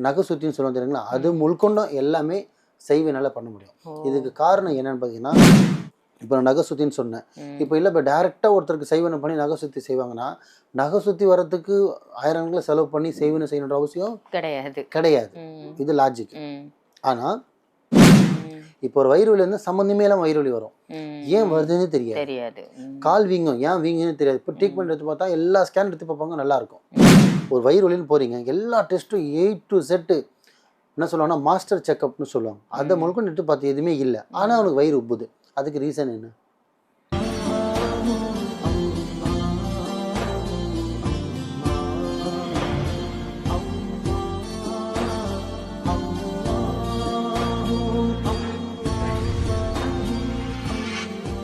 நகை சுத்தின்னு சொல்லுவோம் தெரியுங்களா, அது முழுக்கொண்டும் எல்லாமே செய்வினால பண்ண முடியும். இதுக்கு காரணம் என்னன்னு பார்த்தீங்கன்னா, இப்போ நான் நகை சுத்தின்னு சொன்னேன். இப்போ இல்லை, இப்போ டேரெக்டாக ஒருத்தருக்கு செய்வனை பண்ணி நகை சுத்தி செய்வாங்கன்னா, நகை சுத்தி வரத்துக்கு ஆயிரங்களை செலவு பண்ணி செய்வனை செய்யணுன்ற அவசியம் கிடையாது. இது லாஜிக். ஆனால் இப்போ ஒரு வயிறு வலி வந்து சம்மந்தமே இல்லாமல் வயிறு வலி வரும். ஏன் வருதுன்னு தெரியாது. கால் வீங்கும், ஏன் வீங்குன்னு தெரியாது. இப்போ ட்ரீட்மெண்ட் எடுத்து பார்த்தா எல்லா ஸ்கேன் எடுத்து பார்ப்பாங்க, நல்லாயிருக்கும். ஒரு வயிறு வலின்னு போகிறீங்க, எல்லா டெஸ்ட்டும் A to Z என்ன சொல்லுவாங்கன்னா மாஸ்டர் செக்அப்னு சொல்லுவாங்க. அதை முழுக்க எடுத்து பார்த்து எதுவுமே இல்லை, ஆனால் அவனுக்கு வயிறு உப்புது. அதுக்கு ரீசன் என்ன?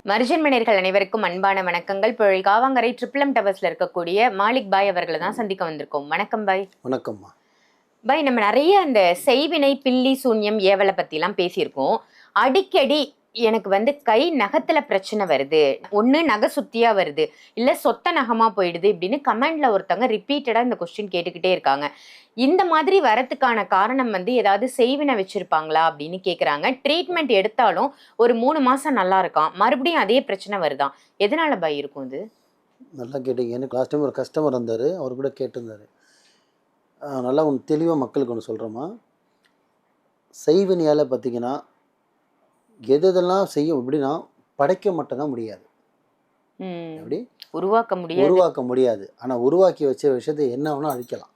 மரிஜன் மணியர்கள் அனைவருக்கும் அன்பான வணக்கங்கள். இப்போ காவாங்கரை ட்ரிபிள் M டவர்ஸ்ல இருக்கக்கூடிய மாலிக் பாய் அவர்களை தான் சந்திக்க வந்திருக்கோம். வணக்கம் பாய். வணக்கம்மா பாய். நம்ம நிறைய அந்த செய்வினை, பில்லி, சூன்யம், ஏவலை பற்றிலாம் பேசியிருக்கோம். அடிக்கடி எனக்கு வந்து கை நகத்துல பிரச்சனை வருது, ஒன்று நகை சுத்தியா வருது, இல்லை சொத்த நகமாக போயிடுது இப்படின்னு கமெண்ட்ல ஒருத்தவங்க ரிப்பீட்டடாக இந்த கொஸ்டின் கேட்டுக்கிட்டே இருக்காங்க. இந்த மாதிரி வரத்துக்கான காரணம் வந்து ஏதாவது செய்வினை வச்சிருப்பாங்களா அப்படின்னு கேட்குறாங்க. ட்ரீட்மெண்ட் எடுத்தாலும் ஒரு 3 மாதம் நல்லா இருக்கான், மறுபடியும் அதே பிரச்சனை வருதான். எதனால பாய் இருக்கும் இது? நல்லா கேட்டீங்க. எனக்கு லாஸ்ட் டைம் ஒரு கஸ்டமர் இருந்தார், அவர் கூட கேட்டிருந்தார். நல்லா ஒன்று தெளிவாக மக்களுக்கு ஒன்று சொல்கிறோமா, செய்வினையால் பார்த்தீங்கன்னா எதெல்லாம் செய்யும் எப்படின்னா படைக்க மட்டும்தான் முடியாது, எப்படி உருவாக்க முடியாது. ஆனால் உருவாக்கி வச்ச விஷயத்தை என்ன வேணால் அழிக்கலாம்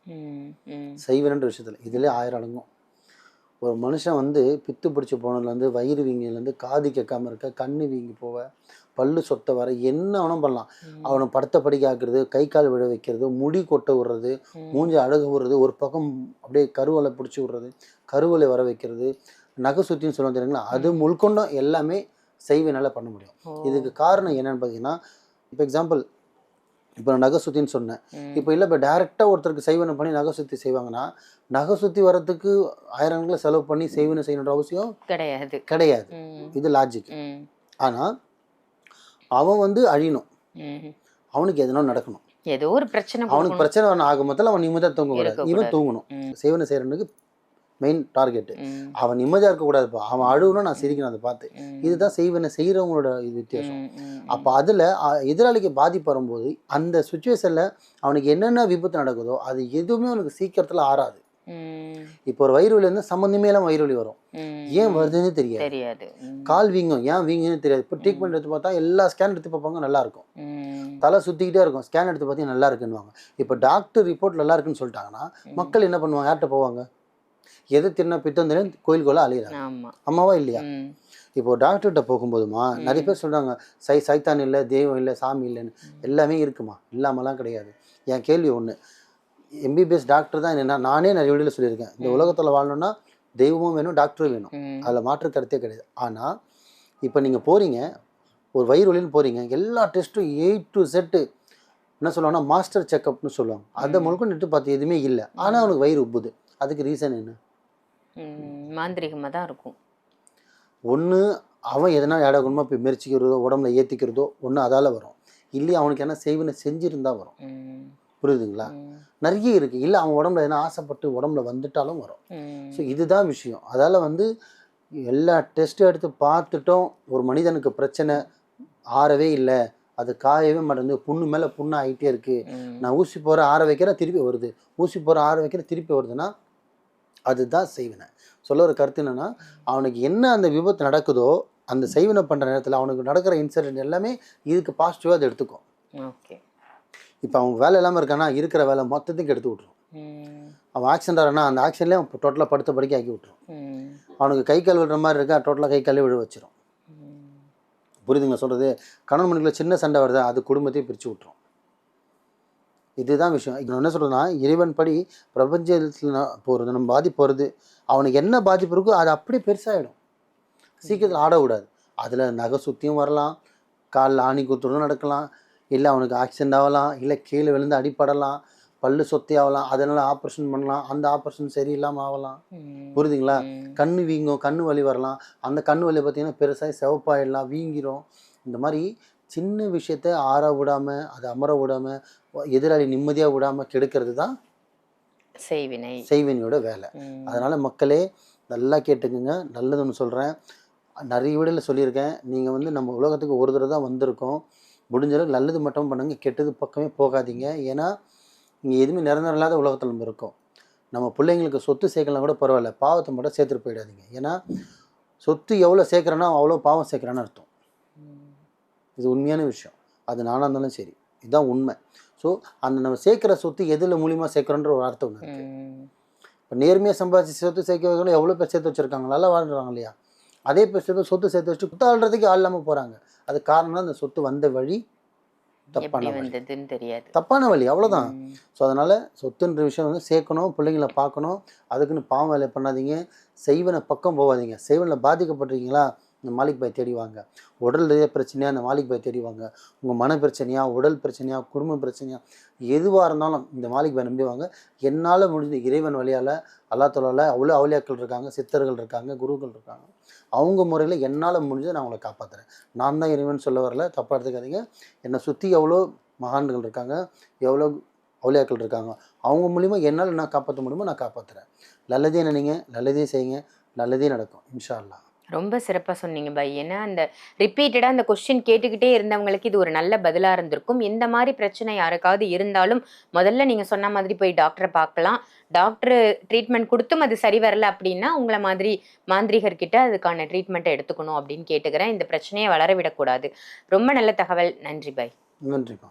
செய்வினைன்ற விஷயத்தில். இதில் 1000 அடங்கும். ஒரு மனுஷன் வந்து பித்து பிடிச்சி போனதுலேருந்து, வயிறு வீங்கிலேருந்து, காது கேட்காம இருக்க, கண்ணு வீங்கி போவ, பல்லு சொத்த வர, என்ன வேணும் பண்ணலாம். அவனை படுத்த படிக்க ஆக்குறது, கை கால் விழ வைக்கிறது, முடி கொட்ட விடுறது, மூஞ்சி அழகு விடுறது, ஒரு பக்கம் அப்படியே கருவலை பிடிச்சி விடுறது, கருவலை வர வைக்கிறது, நகை சுத்தின்னு சொல்லுவோம் தெரியுங்களா, அது முழுக்கொண்டும் எல்லாமே செய்வினால பண்ண முடியும். இதுக்கு காரணம் என்னன்னு பார்த்தீங்கன்னா, இப்போ எக்ஸாம்பிள், இப்போ நான் நகை சுத்தின்னு சொன்னேன். இப்போ இல்லை, இப்போ டேரெக்டாக ஒருத்தருக்கு செய்வனை பண்ணி நகை சுத்தி செய்வாங்கன்னா, நகை சுத்தி வரத்துக்கு ஆயிரங்களை செலவு பண்ணி செய்வனை செய்யணுன்ற அவசியம் கிடையாது. இது லாஜிக். ஆனால் அவன் வந்து அழியணும், அவனுக்கு எதனா நடக்கணும், ஏதோ ஒரு பிரச்சனை, அவனுக்கு பிரச்சனை ஆகும் மொத்தத்தில் அவன் நிம்மதியாக தூங்கக்கூடாது. இவன் தூங்கணும். செய்வனை செய்யறனுக்கு மெயின் டார்கெட்டு. அவன் நிம்மதியாக இருக்கக்கூடாதுப்பா, அவன் அழுகணும், நான் சிரிக்கணும் அதை பார்த்து. இதுதான் செய்வனை செய்கிறவங்களோட இது வித்தியாசம். அப்போ அதில் எதிராளிக்கு பாதிப்பு வரும்போது அந்த சுச்சுவேஷனில் அவனுக்கு என்னென்ன விபத்து நடக்குதோ அது எதுவுமே அவனுக்கு சீக்கிரத்தில் ஆறாது. இப்போ ஒரு வயிறு வலி வந்து சம்மந்தமே இல்லாமல் வயிறு வலி வரும், ஏன் வருதுன்னு தெரியாது. கால் வீங்கும், ஏன் வீங்குன்னு தெரியாது. இப்போ ட்ரீட்மெண்ட் எடுத்து பார்த்தா எல்லா ஸ்கேன் எடுத்து பார்ப்பாங்க, நல்லா இருக்கும். தலை சுற்றிக்கிட்டே இருக்கும், ஸ்கேன் எடுத்து பார்த்தீங்கன்னா நல்லா இருக்குன்னுவாங்க. இப்போ டாக்டர் ரிப்போர்ட் நல்லா இருக்குன்னு சொல்லிட்டாங்கன்னா மக்கள் என்ன பண்ணுவாங்க, யார்கிட்ட போவாங்க? எது தின்னா பித்தம் தெரியும், கோயிலுக்குள்ள அழியிறாங்க. அம்மாவா இல்லையா? இப்போ டாக்டர்கிட்ட போகும்போதுமா நிறைய பேர் சொல்கிறாங்க சைத்தான் இல்லை, தெய்வம் இல்லை, சாமி இல்லைன்னு. எல்லாமே இருக்குமா, இல்லாமலாம் கிடையாது. என் கேள்வி ஒன்று, MBBS டாக்டர் தான் என்ன, நானே நிறைய வீடியோவில் சொல்லியிருக்கேன், இந்த உலகத்தில் வாழணும்னா தெய்வமும் வேணும், டாக்டரும் வேணும், அதில் மாற்று கருத்தே கிடையாது. ஆனால் இப்போ நீங்கள் போகிறீங்க, ஒரு வயிறு வலின்னு போகிறீங்க, எல்லா டெஸ்ட்டும் A to Z என்ன சொல்லுவாங்கன்னா மாஸ்டர் செக்அப்னு சொல்லுவாங்க. அதை முழுக்க எடுத்து பார்த்து எதுவுமே இல்லை, ஆனால் அவனுக்கு வயிறு உப்புது. அதுக்கு ரீசன் என்ன? மாந்திரிகமாக தான் இருக்கும். ஒன்று அவன் எதனா ஏடகுணமாக போய் மெரிச்சிக்கிறதோ, உடம்புல ஏற்றிக்கிறதோ, ஒன்று அதால் வரும். இல்லையே அவனுக்கு என்ன செய்வனை செஞ்சுருந்தா வரும். புரியுதுங்களா? நிறைய இருக்குது. இல்லை அவன் உடம்புல எதனா ஆசைப்பட்டு உடம்புல வந்துட்டாலும் வரும். ஸோ இதுதான் விஷயம். அதால் வந்து எல்லா டெஸ்ட்டும் எடுத்து பார்த்துட்டோம், ஒரு மனிதனுக்கு பிரச்சனை ஆறவே இல்லை, அது காயவே மாட்டேங்குது, புண்ணு மேலே புண்ணு ஆகிட்டே இருக்குது, நான் ஊசி போகிற ஆற வைக்கிறேன் திருப்பி வருது, ஊசி போகிற ஆற வைக்கிறேன் திருப்பி வருதுன்னா அதுதான் செய்வினை. சொல்ல ஒரு கருத்து என்னென்னா, அவனுக்கு என்ன அந்த விபத்து நடக்குதோ அந்த செய்வினை பண்ணுற நேரத்தில் அவனுக்கு நடக்கிற இன்சிடென்ட் எல்லாமே இதுக்கு பாசிட்டிவாக அதை எடுத்துக்கும். ஓகே. இப்போ அவன் வேலை இல்லாமல் இருக்கானா, இருக்கிற வேலை மொத்தத்துக்கு எடுத்து விட்ரும். அவன் ஆக்சிடென்ட் ஆகிறானா அந்த ஆக்சிடென்ட்லேயே அவன் டோட்டலாக படுத்த படிக்க ஆக்கி விட்டுரும். அவனுக்கு கை கால் விடுற மாதிரி இருக்கா, டோட்டலாக கை காலே விழ வச்சிரும். புரியுதுங்களா சொல்கிறது? கணவன் மனைவிக்குள்ள சின்ன சண்டை வருதா, அது குடும்பத்தையும் பிரித்து விட்டுரும். இதுதான் விஷயம். இப்போ என்ன சொல்கிறேன்னா, இறைவன் படி பிரபஞ்சத்தில் போகிறது, நம்ம பாதிப்பு வருது, அவனுக்கு என்ன பாதிப்பு இருக்கோ அது அப்படியே பெருசாகிடும். சீக்கிரத்தில் ஆட விடாது. அதில் நகை சுற்றியும் வரலாம், காலில் ஆணி குத்துறதும் நடக்கலாம், இல்லை அவனுக்கு ஆக்சிடென்ட் ஆகலாம், இல்லை கீழே விழுந்து அடிப்படலாம், பல்லு சொத்தி ஆகலாம், அதனால் ஆப்ரேஷன் பண்ணலாம், அந்த ஆப்ரேஷன் சரியில்லாமல் ஆகலாம். புரியுதுங்களா? கண்ணு வீங்கும், கண்ணு வலி வரலாம், அந்த கண்ணு வலி பார்த்திங்கன்னா பெருசாக சிவப்பாயிடலாம், வீங்கிரும். இந்த மாதிரி சின்ன விஷயத்தை ஆற விடாமல், அதை அமர விடாமல், எதிராளி நிம்மதியாக விடாமல் கெடுக்கிறது தான் செய்வினையோட வேலை. அதனால் மக்களே நல்லா கேட்டுக்குங்க. நல்லது ஒன்று சொல்கிறேன், நிறைய வீடியோவில் சொல்லியிருக்கேன். நீங்கள் வந்து நம்ம உலகத்துக்கு ஒரு தடவை தான் வந்திருக்கோம். முடிஞ்ச அளவுக்கு நல்லது மட்டும் பண்ணுங்க, கெட்டது பக்கமே போகாதீங்க. ஏன்னா இங்கே எதுவுமே நிரந்தரம் இல்லாத உலகத்தில் நம்ம இருக்கோம். நம்ம பிள்ளைங்களுக்கு சொத்து சேர்க்கலாம் கூட பரவாயில்ல, பாவத்தை மட்டும் சேர்த்துட்டு போயிடாதீங்க. ஏன்னா சொத்து எவ்வளோ சேர்க்குறேன்னா அவ்வளோ பாவம் சேர்க்குறான்னு அர்த்தம். இது உண்மையான விஷயம். அது நானாக இருந்தாலும் சரி, இதுதான் உண்மை. ஸோ அந்த நம்ம சேர்க்குற சொத்து எதில் மூலியமாக சேர்க்குறோன்ற ஒரு அர்த்தம் ஒன்று இருக்குது. இப்போ நேர்மையாக சம்பாதிச்சு சொத்து சேர்க்கிறவங்களும் எவ்வளோ பேர் சேர்த்து வச்சுருக்காங்க, நல்லா வாழ்றாங்க இல்லையா? அதே பேர் சொத்து சேர்த்து வச்சுட்டு குத்தாடுறதுக்கு ஆள் இல்லாமல் போகிறாங்க. அது காரணம் அந்த சொத்து வந்த வழி தப்பான வழி, அவ்வளோதான். ஸோ அதனால் சொத்துன்ற விஷயம் வந்து சேர்க்கணும், பிள்ளைங்களை பார்க்கணும். அதுக்குன்னு பாவம் வேலை பண்ணாதீங்க, செய்வனை பக்கம் போகாதீங்க. செய்வனில் பாதிக்கப்பட்டிருக்கீங்களா, இந்த மாலிக் பாய் தேடி வாங்க. உடல் ரீதியாக பிரச்சனையாக இந்த மாலிக் பாய் தேடி வாங்க. உங்கள் மன பிரச்சனையா, உடல் பிரச்சனையா, குடும்ப பிரச்சனையா, எதுவாக இருந்தாலும் இந்த மாலிக் பாய் நம்பி வாங்க. என்னால் முடிஞ்ச இறைவன் வழியால், அல்லா தஆலா அவ்வளோ அவுலியாக்கள் இருக்காங்க, சித்தர்கள் இருக்காங்க, குருக்கள் இருக்காங்க. அவங்க முறையில் என்னால் முடிஞ்சதை நான் உங்களை காப்பாற்றுறேன். நான் தான் இறைவன் சொல்ல வரல, தப்பாக எடுத்துக்காதீங்க. என்னை சுற்றி எவ்வளோ மகான்கள் இருக்காங்க, எவ்வளோ அவுலியாக்கள் இருக்காங்க. அவங்க மூலிமா என்னால் நான் காப்பாற்ற முடியுமோ நான் காப்பாற்றுறேன். நல்லதே நினைங்க, நல்லதே செய்யுங்க, நல்லதே நடக்கும் இன்ஷா அல்லாஹ். ரொம்ப சிறப்பாக சொன்னீங்க பாய். ஏன்னா அந்த ரிப்பீட்டடாக அந்த கொஸ்டின் கேட்டுக்கிட்டே இருந்தவங்களுக்கு இது ஒரு நல்ல பதிலாக இருந்திருக்கும். இந்த மாதிரி பிரச்சனை யாருக்காவது இருந்தாலும் முதல்ல நீங்கள் சொன்ன மாதிரி போய் டாக்டரை பார்க்கலாம். டாக்டர் ட்ரீட்மெண்ட் கொடுத்தும் அது சரி வரல அப்படின்னா உங்களை மாதிரி மாந்திரிகர்கிட்ட அதுக்கான ட்ரீட்மெண்ட்டை எடுத்துக்கணும் அப்படின்னு கேட்டுக்கிறேன். இந்த பிரச்சனையை வளர விடக்கூடாது. ரொம்ப நல்ல தகவல். நன்றி பாய். நன்றிப்பா.